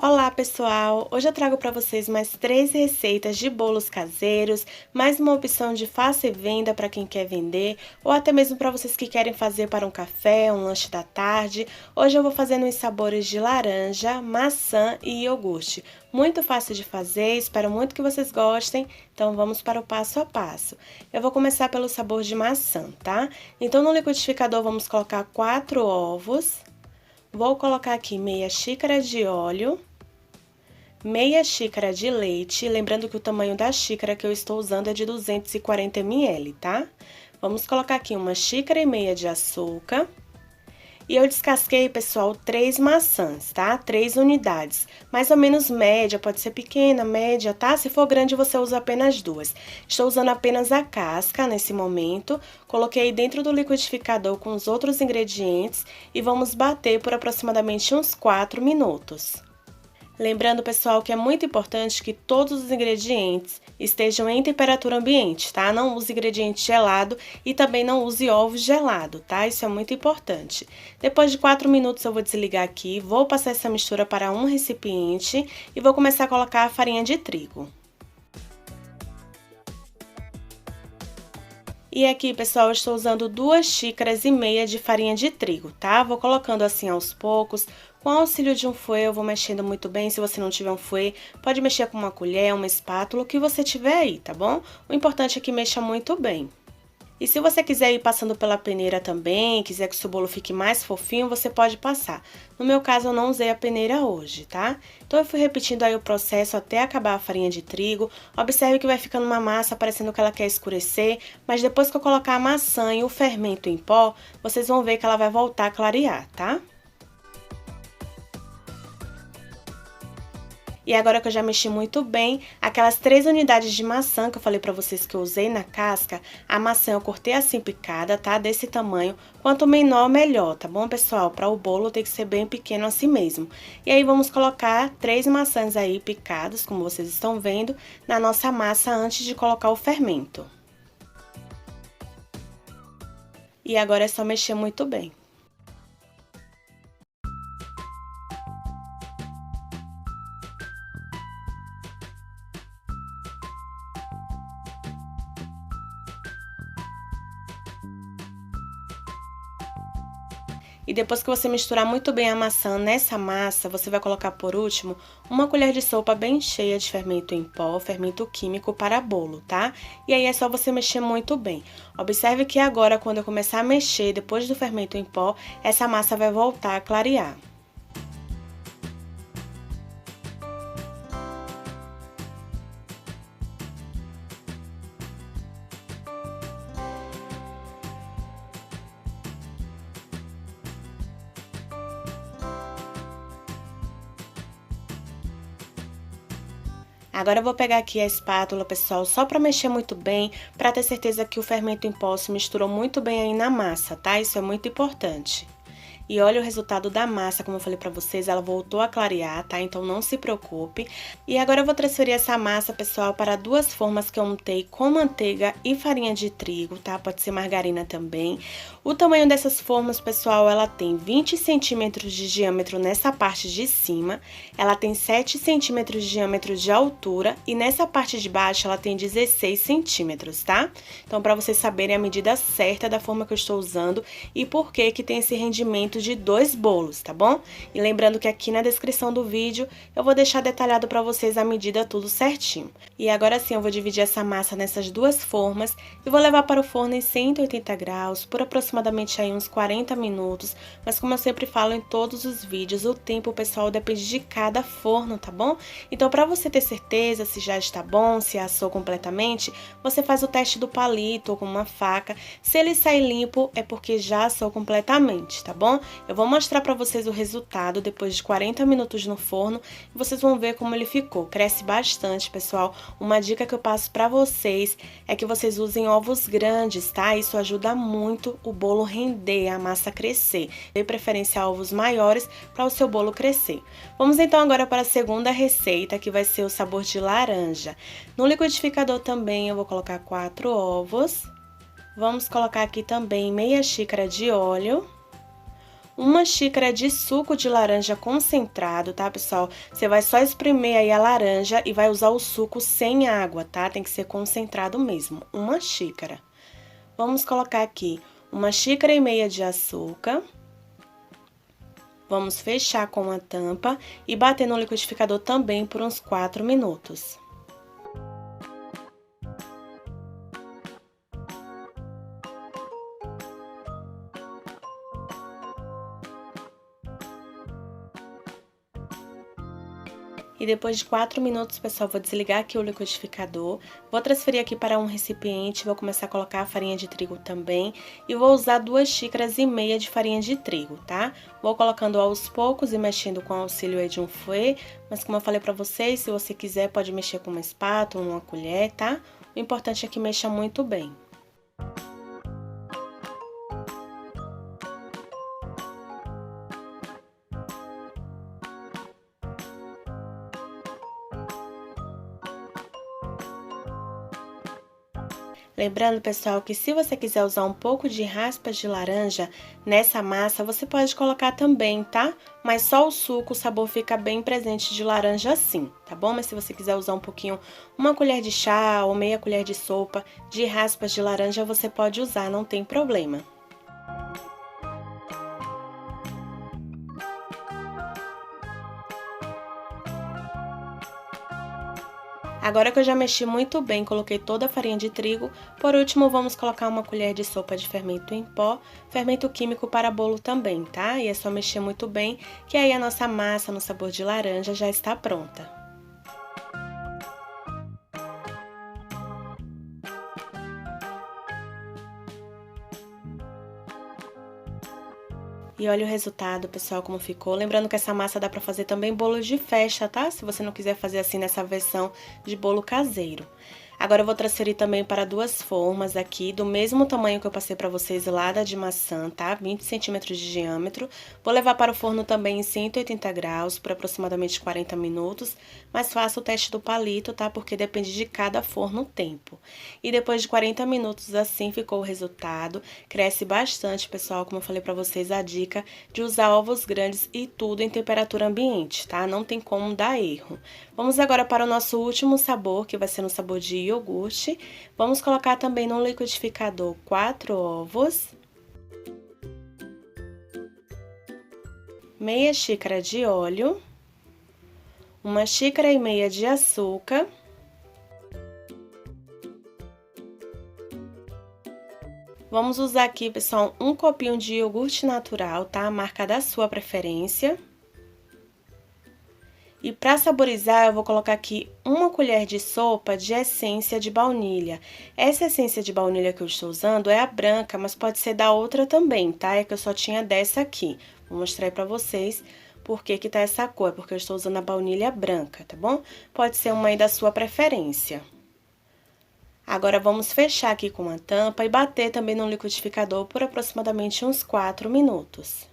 Olá pessoal, hoje eu trago para vocês mais 3 receitas de bolos caseiros, mais uma opção de fácil venda para quem quer vender, ou até mesmo para vocês que querem fazer para um café, um lanche da tarde. Hoje eu vou fazendo os sabores de laranja, maçã e iogurte. Muito fácil de fazer, espero muito que vocês gostem, então vamos para o passo a passo. Eu vou começar pelo sabor de maçã, tá? Então no liquidificador vamos colocar 4 ovos, vou colocar aqui meia xícara de óleo, meia xícara de leite, lembrando que o tamanho da xícara que eu estou usando é de 240 ml, tá? Vamos colocar aqui uma xícara e meia de açúcar. E eu descasquei, pessoal, 3 maçãs, tá? 3 unidades, mais ou menos média, pode ser pequena, média, tá? Se for grande, você usa apenas 2. Estou usando apenas a casca nesse momento, coloquei dentro do liquidificador com os outros ingredientes e vamos bater por aproximadamente uns 4 minutos. Lembrando, pessoal, que é muito importante que todos os ingredientes estejam em temperatura ambiente, tá? Não use ingrediente gelado e também não use ovos gelado, tá? Isso é muito importante. Depois de 4 minutos eu vou desligar aqui, vou passar essa mistura para um recipiente e vou começar a colocar a farinha de trigo. E aqui, pessoal, eu estou usando 2 xícaras e meia de farinha de trigo, tá? Vou colocando assim aos poucos. Com o auxílio de um fouet, eu vou mexendo muito bem. Se você não tiver um fouet, pode mexer com uma colher, uma espátula, o que você tiver aí, tá bom? O importante é que mexa muito bem. E se você quiser ir passando pela peneira também, quiser que o seu bolo fique mais fofinho, você pode passar. No meu caso, eu não usei a peneira hoje, tá? Então, eu fui repetindo aí o processo até acabar a farinha de trigo. Observe que vai ficando uma massa parecendo que ela quer escurecer, mas depois que eu colocar a maçã e o fermento em pó, vocês vão ver que ela vai voltar a clarear, tá? E agora que eu já mexi muito bem, aquelas 3 unidades de maçã que eu falei pra vocês que eu usei na casca, a maçã eu cortei assim picada, tá? Desse tamanho. Quanto menor, melhor, tá bom, pessoal? Para o bolo tem que ser bem pequeno assim mesmo. E aí vamos colocar 3 maçãs aí picadas, como vocês estão vendo, na nossa massa antes de colocar o fermento. E agora é só mexer muito bem. E depois que você misturar muito bem a maçã nessa massa, você vai colocar por último uma colher de sopa bem cheia de fermento em pó, fermento químico para bolo, tá? E aí é só você mexer muito bem. Observe que agora, quando eu começar a mexer, depois do fermento em pó, essa massa vai voltar a clarear. Agora eu vou pegar aqui a espátula, pessoal, só para mexer muito bem, para ter certeza que o fermento em pó se misturou muito bem aí na massa, tá? Isso é muito importante. E olha o resultado da massa, como eu falei pra vocês, ela voltou a clarear, tá? Então não se preocupe. E agora eu vou transferir essa massa, pessoal, para 2 formas que eu untei com manteiga e farinha de trigo, tá? Pode ser margarina também. O tamanho dessas formas, pessoal, ela tem 20 centímetros de diâmetro nessa parte de cima, ela tem 7 centímetros de diâmetro de altura e nessa parte de baixo ela tem 16 centímetros, tá? Então, pra vocês saberem a medida certa da forma que eu estou usando e por que que tem esse rendimento de 2 bolos, tá bom? E lembrando que aqui na descrição do vídeo eu vou deixar detalhado pra vocês a medida tudo certinho. E agora sim eu vou dividir essa massa nessas 2 formas e vou levar para o forno em 180 graus por aproximadamente aí uns 40 minutos. Mas como eu sempre falo em todos os vídeos, o tempo, pessoal, depende de cada forno, tá bom? Então, pra você ter certeza se já está bom, se assou completamente, você faz o teste do palito ou com uma faca. Se ele sair limpo, é porque já assou completamente, tá bom? Eu vou mostrar pra vocês o resultado depois de 40 minutos no forno e vocês vão ver como ele ficou. Cresce bastante, pessoal. Uma dica que eu passo pra vocês é que vocês usem ovos grandes, tá? Isso ajuda muito o bolo render, a massa crescer. Dê preferência a ovos maiores para o seu bolo crescer. Vamos então agora para a segunda receita, que vai ser o sabor de laranja. No liquidificador também eu vou colocar 4 ovos. Vamos colocar aqui também meia xícara de óleo, 1 xícara de suco de laranja concentrado, tá, pessoal? Você vai só espremer aí a laranja e vai usar o suco sem água, tá? Tem que ser concentrado mesmo, 1 xícara. Vamos colocar aqui 1,5 xícaras de açúcar. Vamos fechar com a tampa e bater no liquidificador também por uns 4 minutos. E depois de 4 minutos, pessoal, vou desligar aqui o liquidificador, vou transferir aqui para um recipiente, vou começar a colocar a farinha de trigo também e vou usar 2,5 xícaras de farinha de trigo, tá? Vou colocando aos poucos e mexendo com o auxílio aí de um fouet, mas como eu falei pra vocês, se você quiser pode mexer com uma espátula, uma colher, tá? O importante é que mexa muito bem. Lembrando, pessoal, que se você quiser usar um pouco de raspas de laranja nessa massa, você pode colocar também, tá? Mas só o suco, o sabor fica bem presente de laranja assim, tá bom? Mas se você quiser usar um pouquinho, 1 colher de chá ou meia colher de sopa de raspas de laranja, você pode usar, não tem problema. Agora que eu já mexi muito bem, coloquei toda a farinha de trigo, por último vamos colocar 1 colher de sopa de fermento em pó, fermento químico para bolo também, tá? E é só mexer muito bem, que aí a nossa massa no sabor de laranja já está pronta. E olha o resultado, pessoal, como ficou. Lembrando que essa massa dá pra fazer também bolo de festa, tá? Se você não quiser fazer assim nessa versão de bolo caseiro. Agora eu vou transferir também para 2 formas aqui, do mesmo tamanho que eu passei pra vocês lá da de maçã, tá? 20 centímetros de diâmetro. Vou levar para o forno também em 180 graus por aproximadamente 40 minutos, mas faça o teste do palito, tá? Porque depende de cada forno o tempo. E depois de 40 minutos, assim ficou o resultado. Cresce bastante, pessoal, como eu falei pra vocês, a dica de usar ovos grandes e tudo em temperatura ambiente, tá? Não tem como dar erro. Vamos agora para o nosso último sabor, que vai ser no sabor de iogurte. Vamos colocar também no liquidificador 4 ovos, meia xícara de óleo, 1,5 xícaras de açúcar, vamos usar aqui, pessoal, um copinho de iogurte natural, tá? A marca da sua preferência. E para saborizar, eu vou colocar aqui 1 colher de sopa de essência de baunilha. Essa essência de baunilha que eu estou usando é a branca, mas pode ser da outra também, tá? É que eu só tinha dessa aqui. Vou mostrar aí pra vocês por que que tá essa cor, porque eu estou usando a baunilha branca, tá bom? Pode ser uma aí da sua preferência. Agora, vamos fechar aqui com a tampa e bater também no liquidificador por aproximadamente uns 4 minutos.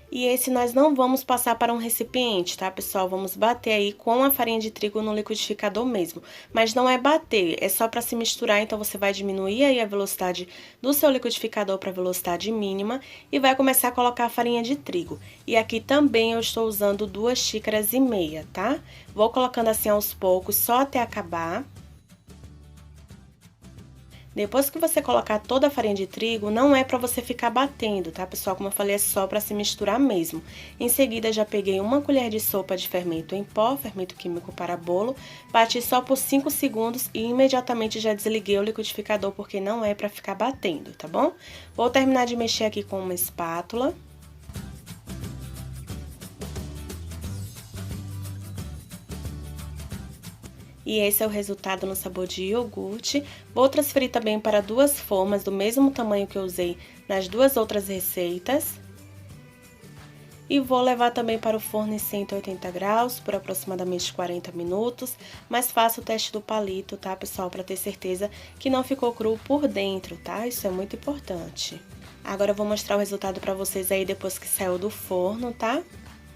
E esse nós não vamos passar para um recipiente, tá, pessoal? Vamos bater aí com a farinha de trigo no liquidificador mesmo. Mas não é bater, é só para se misturar, então você vai diminuir aí a velocidade do seu liquidificador para velocidade mínima e vai começar a colocar a farinha de trigo. E aqui também eu estou usando 2,5 xícaras, tá? Vou colocando assim aos poucos, só até acabar. Depois que você colocar toda a farinha de trigo, não é pra você ficar batendo, tá, pessoal? Como eu falei, é só pra se misturar mesmo. Em seguida, já peguei 1 colher de sopa de fermento em pó, fermento químico para bolo, bati só por 5 segundos e imediatamente já desliguei o liquidificador, porque não é pra ficar batendo, tá bom? Vou terminar de mexer aqui com uma espátula. E esse é o resultado no sabor de iogurte. Vou transferir também para 2 formas do mesmo tamanho que eu usei nas 2 outras receitas. E vou levar também para o forno em 180 graus por aproximadamente 40 minutos. Mas faça o teste do palito, tá, pessoal? Para ter certeza que não ficou cru por dentro, tá? Isso é muito importante. Agora eu vou mostrar o resultado para vocês aí depois que saiu do forno, tá?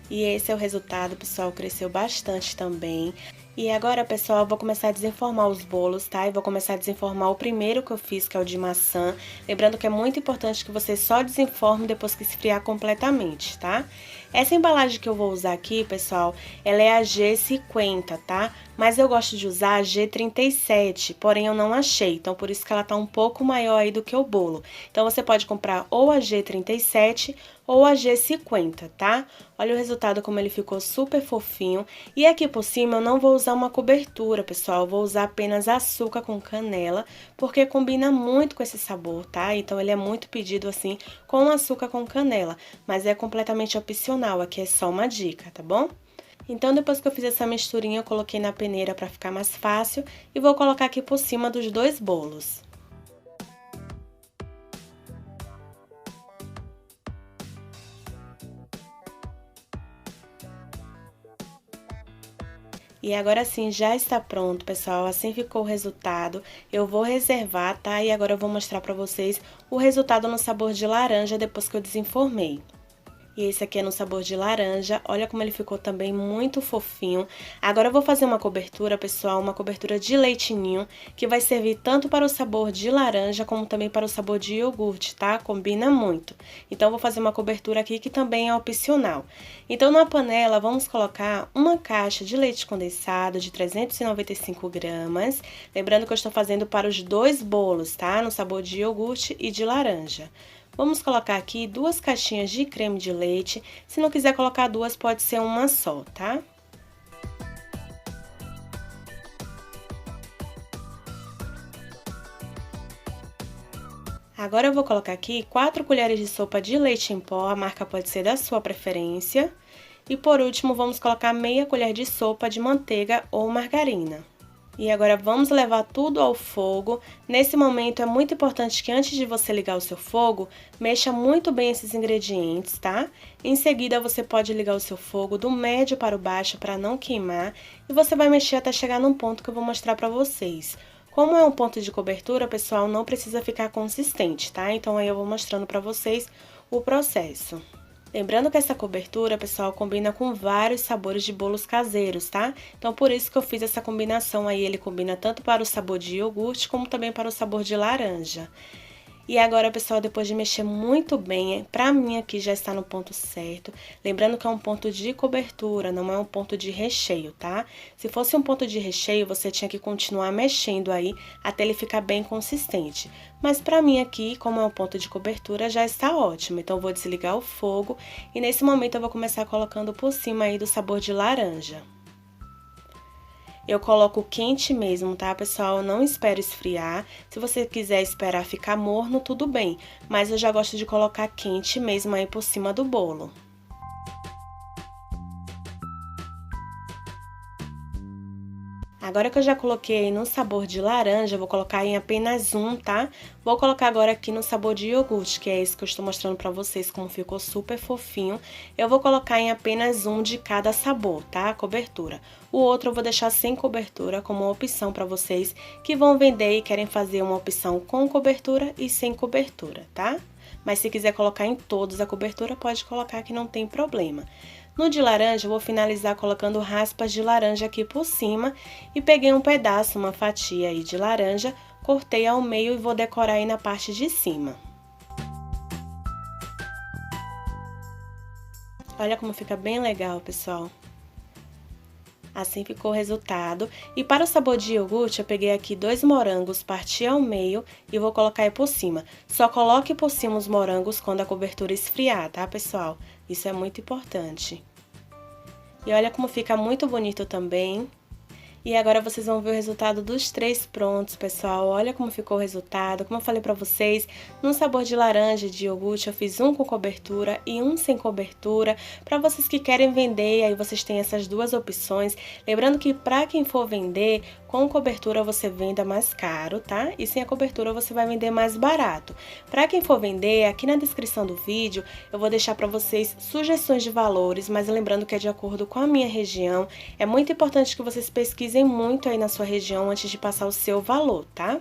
E esse é o resultado, pessoal, cresceu bastante também. E agora, pessoal, eu vou começar a desenformar os bolos, tá? E vou começar a desenformar o primeiro que eu fiz, que é o de maçã. Lembrando que é muito importante que você só desenforme depois que esfriar completamente, tá? Essa embalagem que eu vou usar aqui, pessoal, ela é a G50, tá? Mas eu gosto de usar a G37, porém eu não achei, então por isso que ela tá um pouco maior aí do que o bolo. Então você pode comprar ou a G37 ou a G50, tá? Olha o resultado como ele ficou super fofinho. E aqui por cima eu não vou usar uma cobertura, pessoal, eu vou usar apenas açúcar com canela, porque combina muito com esse sabor, tá? Então ele é muito pedido assim, com açúcar com canela, mas é completamente opcional, aqui é só uma dica, tá bom? Então, depois que eu fiz essa misturinha, eu coloquei na peneira para ficar mais fácil e vou colocar aqui por cima dos dois bolos. E agora sim, já está pronto, pessoal, assim ficou o resultado. Eu vou reservar, tá? E agora eu vou mostrar pra vocês o resultado no sabor de laranja depois que eu desenformei. E esse aqui é no sabor de laranja, olha como ele ficou também muito fofinho. Agora eu vou fazer uma cobertura, pessoal, uma cobertura de leite ninho, que vai servir tanto para o sabor de laranja, como também para o sabor de iogurte, tá? Combina muito. Então eu vou fazer uma cobertura aqui que também é opcional. Então na panela vamos colocar uma caixa de leite condensado de 395 gramas. Lembrando que eu estou fazendo para os dois bolos, tá? No sabor de iogurte e de laranja. Vamos colocar aqui 2 caixinhas de creme de leite. Se não quiser colocar duas, pode ser uma só, tá? Agora eu vou colocar aqui 4 colheres de sopa de leite em pó, a marca pode ser da sua preferência. E por último, vamos colocar meia colher de sopa de manteiga ou margarina. E agora vamos levar tudo ao fogo. Nesse momento é muito importante que antes de você ligar o seu fogo, mexa muito bem esses ingredientes, tá? Em seguida você pode ligar o seu fogo do médio para o baixo para não queimar e você vai mexer até chegar num ponto que eu vou mostrar para vocês. Como é um ponto de cobertura, pessoal, não precisa ficar consistente, tá? Então aí eu vou mostrando para vocês o processo. Lembrando que essa cobertura, pessoal, combina com vários sabores de bolos caseiros, tá? Então, por isso que eu fiz essa combinação aí, ele combina tanto para o sabor de iogurte, como também para o sabor de laranja. E agora, pessoal, depois de mexer muito bem, pra mim aqui já está no ponto certo. Lembrando que é um ponto de cobertura, não é um ponto de recheio, tá? Se fosse um ponto de recheio, você tinha que continuar mexendo aí até ele ficar bem consistente. Mas pra mim aqui, como é um ponto de cobertura, já está ótimo. Então, eu vou desligar o fogo e nesse momento eu vou começar colocando por cima aí do sabor de laranja. Eu coloco quente mesmo, tá, pessoal? Eu não espero esfriar. Se você quiser esperar ficar morno, tudo bem. Mas eu já gosto de colocar quente mesmo aí por cima do bolo. Agora que eu já coloquei no sabor de laranja, eu vou colocar em apenas um, tá? Vou colocar agora aqui no sabor de iogurte, que é esse que eu estou mostrando pra vocês, como ficou super fofinho. Eu vou colocar em apenas um de cada sabor, tá? A cobertura. O outro eu vou deixar sem cobertura, como uma opção pra vocês que vão vender e querem fazer uma opção com cobertura e sem cobertura, tá? Mas se quiser colocar em todos a cobertura, pode colocar que não tem problema. No de laranja, eu vou finalizar colocando raspas de laranja aqui por cima e peguei um pedaço, uma fatia aí de laranja, cortei ao meio e vou decorar aí na parte de cima. Olha como fica bem legal, pessoal. Assim ficou o resultado. E para o sabor de iogurte, eu peguei aqui 2 morangos, parti ao meio e vou colocar aí por cima. Só coloque por cima os morangos quando a cobertura esfriar, tá, pessoal? Isso é muito importante. E olha como fica muito bonito também. E agora vocês vão ver o resultado dos 3 prontos, pessoal. Olha como ficou o resultado. Como eu falei pra vocês, no sabor de laranja e de iogurte, eu fiz um com cobertura e um sem cobertura. Pra vocês que querem vender, aí vocês têm essas duas opções. Lembrando que pra quem for vender, com cobertura você venda mais caro, tá? E sem a cobertura você vai vender mais barato. Pra quem for vender, aqui na descrição do vídeo, eu vou deixar pra vocês sugestões de valores, mas lembrando que é de acordo com a minha região. É muito importante que vocês pesquisem pesquisem muito aí na sua região antes de passar o seu valor, tá?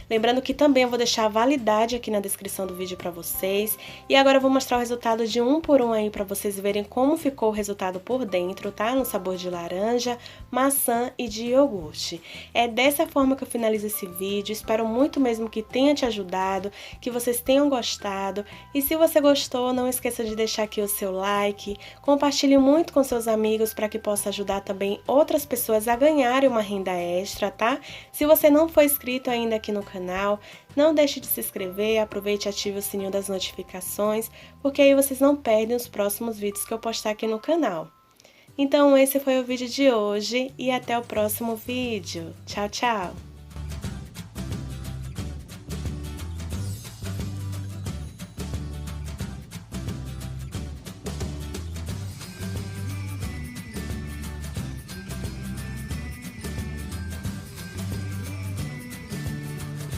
Lembrando que também eu vou deixar a validade aqui na descrição do vídeo para vocês. E agora eu vou mostrar o resultado de um por um aí para vocês verem como ficou o resultado por dentro, tá? No sabor de laranja, maçã e de iogurte. É dessa forma que eu finalizo esse vídeo. Espero muito mesmo que tenha te ajudado, que vocês tenham gostado. E se você gostou, não esqueça de deixar aqui o seu like, compartilhe muito com seus amigos para que possa ajudar também outras pessoas a ganharem uma renda extra, tá? Se você não for inscrito ainda aqui no canal, não deixe de se inscrever, aproveite e ative o sininho das notificações, porque aí vocês não perdem os próximos vídeos que eu postar aqui no canal. Então esse foi o vídeo de hoje e até o próximo vídeo. Tchau, tchau!